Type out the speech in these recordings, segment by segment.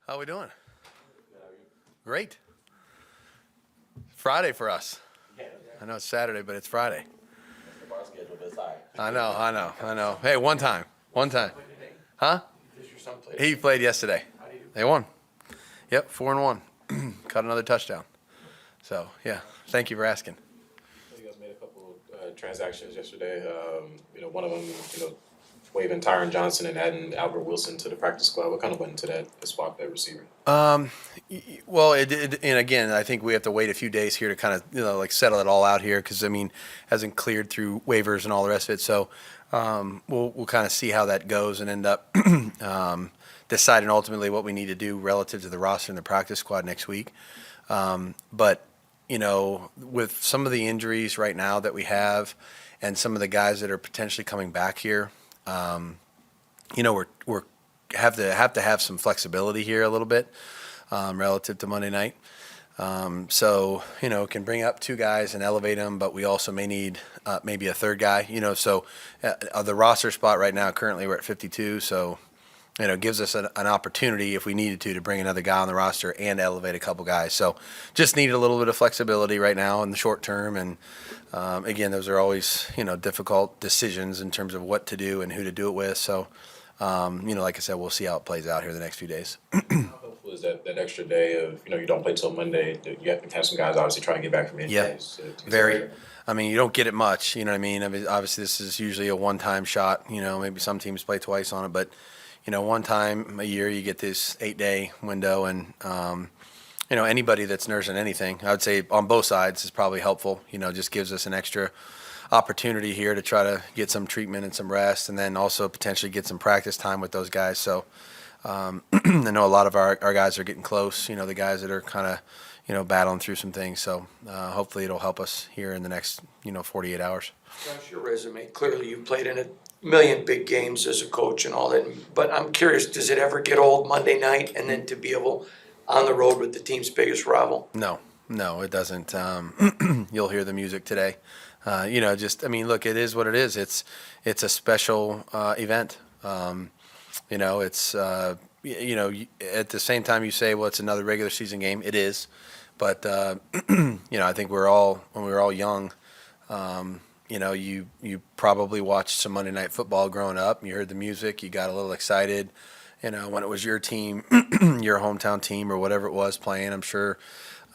How we doing? Great. Friday for us. I know it's Saturday, but it's Friday. Our schedule this high. I know. Hey, one time. Huh? Does your son play? He played yesterday. They won. Yep, 4-1. Caught another touchdown. So, yeah, thank you for asking. You guys made a couple transactions yesterday. One of them, waving Tyron Johnson and adding Albert Wilson to the practice squad. What kind of went into that swap that receiver? Well, and again, I think we have to wait a few days here to kind of, settle it all out here because, hasn't cleared through waivers and all the rest of it. So we'll kind of see how that goes and end up deciding ultimately what we need to do relative to the roster and the practice squad next week. But, with some of the injuries right now that we have and some of the guys that are potentially coming back here, we're have to have some flexibility here a little bit relative to Monday night. Can bring up two guys and elevate them, but we also may need maybe a third guy. The roster spot right now currently we're at 52, so it gives us an opportunity if we needed to bring another guy on the roster and elevate a couple guys. So just need a little bit of flexibility right now in the short term. And again, those are always difficult decisions in terms of what to do and who to do it with. So like I said, we'll see how it plays out here the next few days. How helpful is that extra day of you don't play till Monday? You have to have some guys obviously try and get back from injuries. Yeah, very. You don't get it much. You know what I mean? Obviously, this is usually a one-time shot. Maybe some teams play twice on it, but one time a year you get this 8-day window, and anybody that's nursing anything, I would say on both sides is probably helpful. Just gives us an extra opportunity here to try to get some treatment and some rest, and then also potentially get some practice time with those guys. So I know a lot of our guys are getting close. The guys that are kind of battling through some things. So hopefully it'll help us here in the next 48 hours. Josh, your resume, clearly you played in a million big games as a coach and all that, but I'm curious, does it ever get old Monday night and then to be able on the road with the team's biggest rival? No, it doesn't. You'll hear the music today. Look, it is what it is. It's a special event. It's at the same time you say, well, it's another regular season game. It is, but I think when we were all young, you probably watched some Monday Night Football growing up. You heard the music, you got a little excited. When it was your team, your hometown team, or whatever it was playing, I'm sure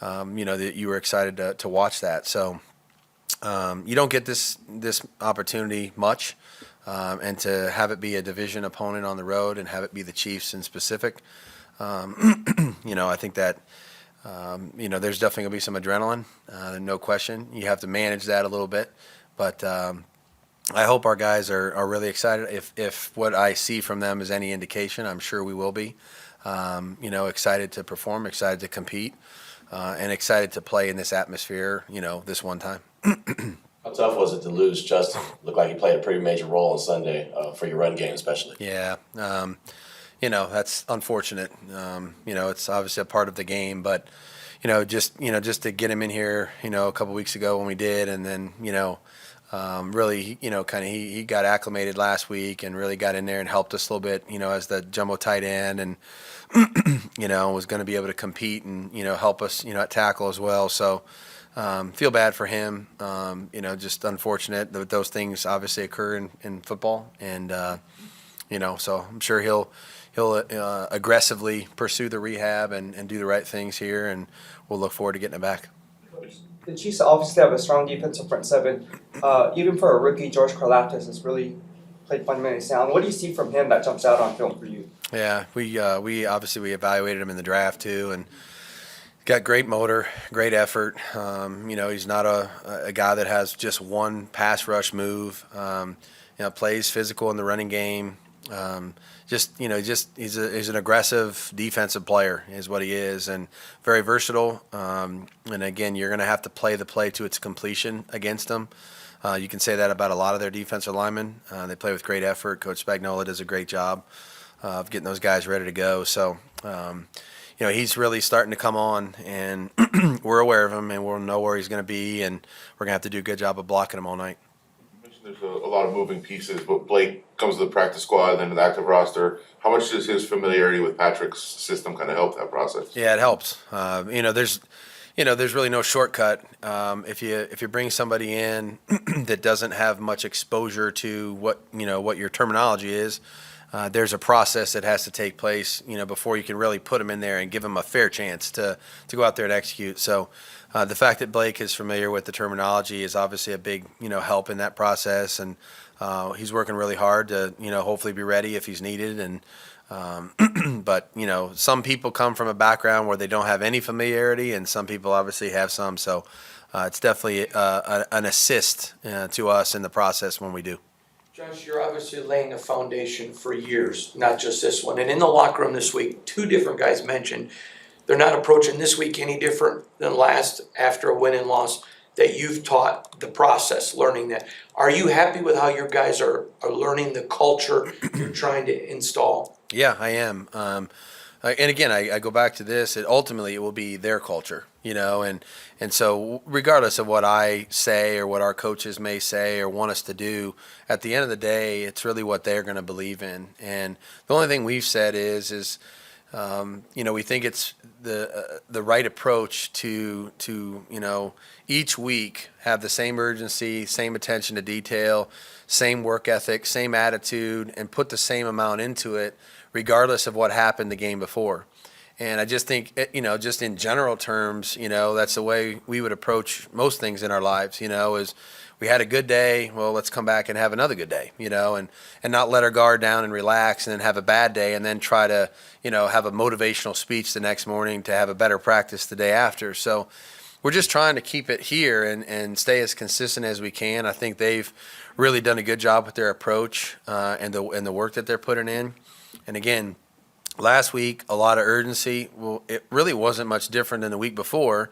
that you were excited to watch that. So. You don't get this opportunity much, and to have it be a division opponent on the road and have it be the Chiefs in specific, I think that there's definitely gonna be some adrenaline, no question. You have to manage that a little bit, but I hope our guys are really excited. If what I see from them is any indication, I'm sure we will be. Excited to perform, excited to compete, and excited to play in this atmosphere. This one time. How tough was it to lose Justin? Looked like he played a pretty major role on Sunday for your run game, especially. Yeah, that's unfortunate. It's obviously a part of the game, but just to get him in here, a couple weeks ago when we did, and then really, he got acclimated last week and really got in there and helped us a little bit, as the jumbo tight end, and was going to be able to compete and help us, at tackle as well. So. Feel bad for him. Just unfortunate that those things obviously occur in football, and so I'm sure he'll aggressively pursue the rehab and do the right things here, and we'll look forward to getting it back. The Chiefs obviously have a strong defensive front seven. Even for a rookie, George Karlaftis has really played fundamentally sound. What do you see from him that jumps out on film for you? Yeah, we evaluated him in the draft too, and. Got great motor, great effort. He's not a guy that has just one pass rush move. Plays physical in the running game. He's an aggressive defensive player is what he is, and very versatile. And again, you're going to have to play the play to its completion against him. You can say that about a lot of their defensive linemen. They play with great effort. Coach Spagnuolo does a great job of getting those guys ready to go. So. He's really starting to come on, and we're aware of him, and we'll know where he's going to be, and we're going to have to do a good job of blocking him all night. You mentioned there's a lot of moving pieces, but Blake comes to the practice squad, then to the active roster. How much does his familiarity with Patrick's system kind of help that process? Yeah, it helps. There's really no shortcut. If you bring somebody in that doesn't have much exposure to what your terminology is, there's a process that has to take place, before you can really put them in there and give them a fair chance to go out there and execute. So the fact that Blake is familiar with the terminology is obviously a big, help in that process. And he's working really hard to, hopefully be ready if he's needed. And but, some people come from a background where they don't have any familiarity, and some people obviously have some. So it's definitely an assist to us in the process when we do. Josh, you're obviously laying a foundation for years, not just this one. And in the locker room this week, two different guys mentioned they're not approaching this week any different than last after a win and loss, that you've taught the process, learning that. Are you happy with how your guys are learning the culture you're trying to install? Yeah, I am. And again, I go back to this. Ultimately, it will be their culture, and so regardless of what I say or what our coaches may say or want us to do, at the end of the day, it's really what they're going to believe in. And the only thing we've said is we think it's the right approach to each week have the same urgency, same attention to detail, same work ethic, same attitude, and put the same amount into it, regardless of what happened the game before. And I just think, just in general terms, that's the way we would approach most things in our lives, is we had a good day, well, let's come back and have another good day, and not let our guard down and relax and then have a bad day and then try to, have a motivational speech the next morning to have a better practice the day after. So we're just trying to keep it here and stay as consistent as we can. I think they've really done a good job with their approach and the work that they're putting in. And again, last week, a lot of urgency. Well, it really wasn't much different than the week before.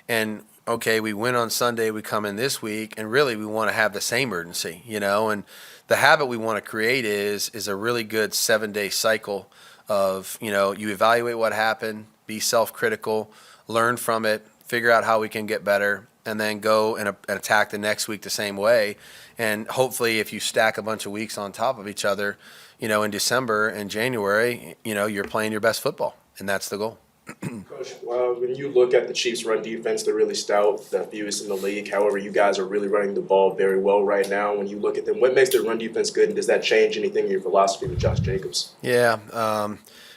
And okay, we win on Sunday, we come in this week, and really we want to have the same urgency, and the habit we want to create is a really good 7-day cycle of, you evaluate what happened, be self-critical, learn from it, figure out how we can get better, and then go and attack the next week the same way. And hopefully if you stack a bunch of weeks on top of each other, in December and January, you're playing your best football, and that's the goal. Coach, when you look at the Chiefs' run defense, they're really stout, the fewest in the league. However, you guys are really running the ball very well right now. When you look at them, what makes their run defense good, and does that change anything in your philosophy with Josh Jacobs? Yeah,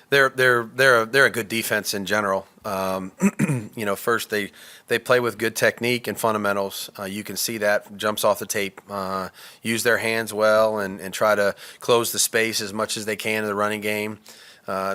they're a good defense in general. First they play with good technique and fundamentals. You can see that jumps off the tape. Use their hands well and try to close the space as much as they can in the running game.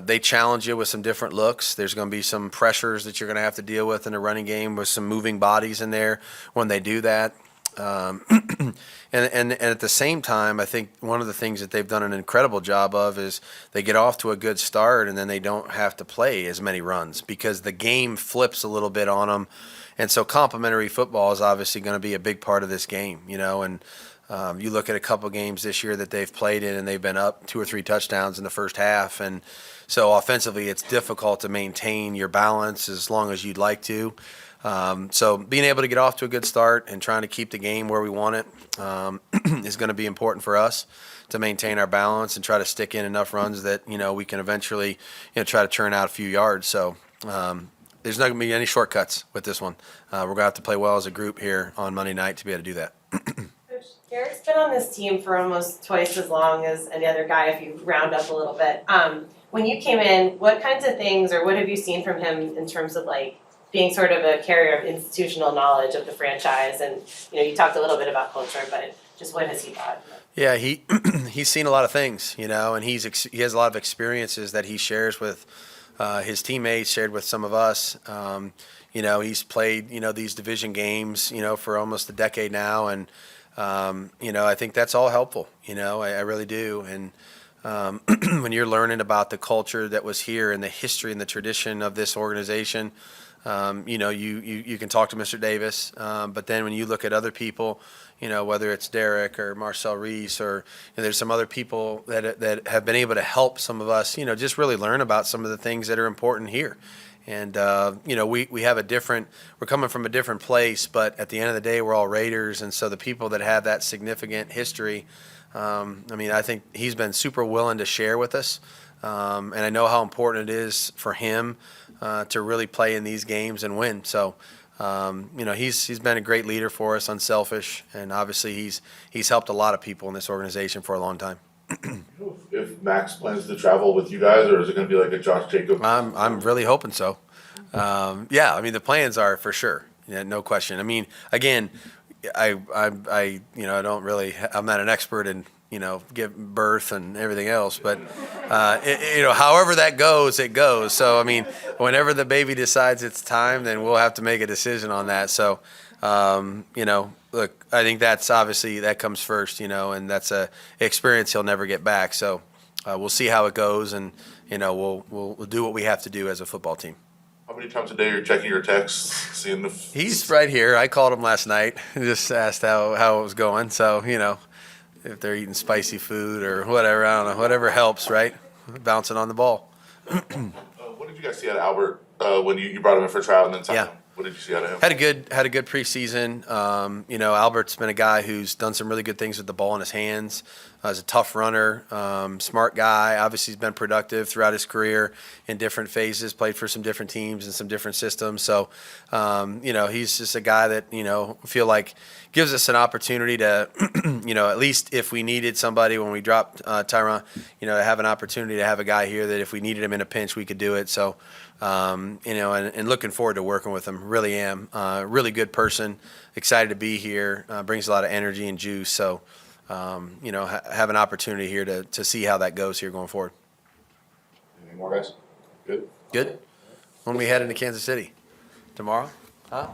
They challenge you with some different looks. There's going to be some pressures that you're going to have to deal with in the running game with some moving bodies in there when they do that. And at the same time, I think one of the things that they've done an incredible job of is they get off to a good start and then they don't have to play as many runs because the game flips a little bit on them. And so complementary football is obviously going to be a big part of this game, and you look at a couple games this year that they've played in and they've been up 2 or 3 touchdowns in the first half. And so offensively, it's difficult to maintain your balance as long as you'd like to. So being able to get off to a good start and trying to keep the game where we want it is going to be important for us to maintain our balance and try to stick in enough runs that, we can eventually, try to churn out a few yards. So there's not going to be any shortcuts with this one. We're going to have to play well as a group here on Monday night to be able to do that. Coach, Garrett's been on this team for almost twice as long as any other guy if you round up a little bit. When you came in, what kinds of things or what have you seen from him in terms of being sort of a carrier of institutional knowledge of the franchise? And, you talked a little bit about culture, but just what has he brought? Yeah, he's seen a lot of things, and he has a lot of experiences that he shares with his teammates, shared with some of us. He's played, these division games, for almost a decade now. And, I think that's all helpful, I really do. And when you're learning about the culture that was here and the history and the tradition of this organization, you can talk to Mr. Davis, but then when you look at other people, whether it's Derek or Marcel Reese or there's some other people that have been able to help some of us, just really learn about some of the things that are important here. And we have we're coming from a different place, but at the end of the day, we're all Raiders, and so the people that have that significant history, I think he's been super willing to share with us, and I know how important it is for him to really play in these games and win. So, he's been a great leader for us, unselfish, and obviously he's helped a lot of people in this organization for a long time. If Max plans to travel with you guys, or is it gonna be like a Josh Jacobs? I'm really hoping so. The plans are for sure. Yeah, no question. Again, I don't really. I'm not an expert in give birth and everything else, but however that goes, it goes. So whenever the baby decides it's time, then we'll have to make a decision on that. So, look, I think that's obviously that comes first, and that's a experience he'll never get back. So, we'll see how it goes, and we'll do what we have to do as a football team. How many times a day you're checking your texts, seeing if He's right here. I called him last night, just asked how it was going. So, if they're eating spicy food or whatever, I don't know, whatever helps, right? Bouncing on the ball. what did you guys see out of Albert when you brought him in for trial and then signed Yeah. him? What did you see out of him? Had a good preseason. Albert's been a guy who's done some really good things with the ball in his hands. He's a tough runner, smart guy. Obviously, he's been productive throughout his career in different phases. Played for some different teams and some different systems. So, he's just a guy that feel like gives us an opportunity to, at least if we needed somebody when we dropped Tyron, have an opportunity to have a guy here that if we needed him in a pinch, we could do it. So. And looking forward to working with him. Really am. Really good person. Excited to be here. Brings a lot of energy and juice. So, have an opportunity here to see how that goes here going forward. Any more guys? Good? Good. When we head into Kansas City tomorrow? Huh?